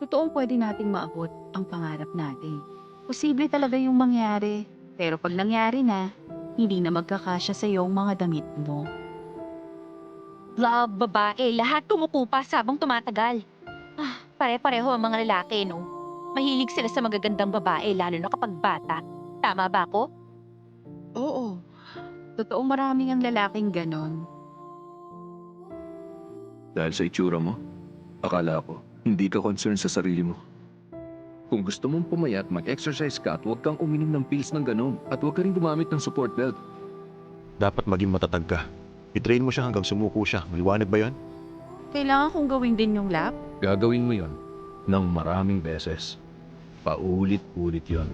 Totoong pwede nating maabot ang pangarap natin. Posible talaga yung mangyari. Pero pag nangyari na, hindi na magkakasya sa iyo ang mga damit mo. Love, babae, lahat kumukupas habang tumatagal. Pare-pareho ang mga lalaki, no? Mahilig sila sa magagandang babae, lalo na kapag bata. Tama ba ako? Oo, totoong maraming ang lalaking ganon. Dahil sa itsura mo, akala ko, hindi ka concerned sa sarili mo. Kung gusto mong pumayat, mag-exercise ka at huwag kang uminom ng pills ng ganun. At huwag ka rin gumamit ng support belt. Dapat maging matatag ka. I-train mo siya hanggang sumuko siya. Maliwanag ba yan? Kailangan kong gawin din yung lap? Gagawin mo yon ng maraming beses. Paulit-ulit yon.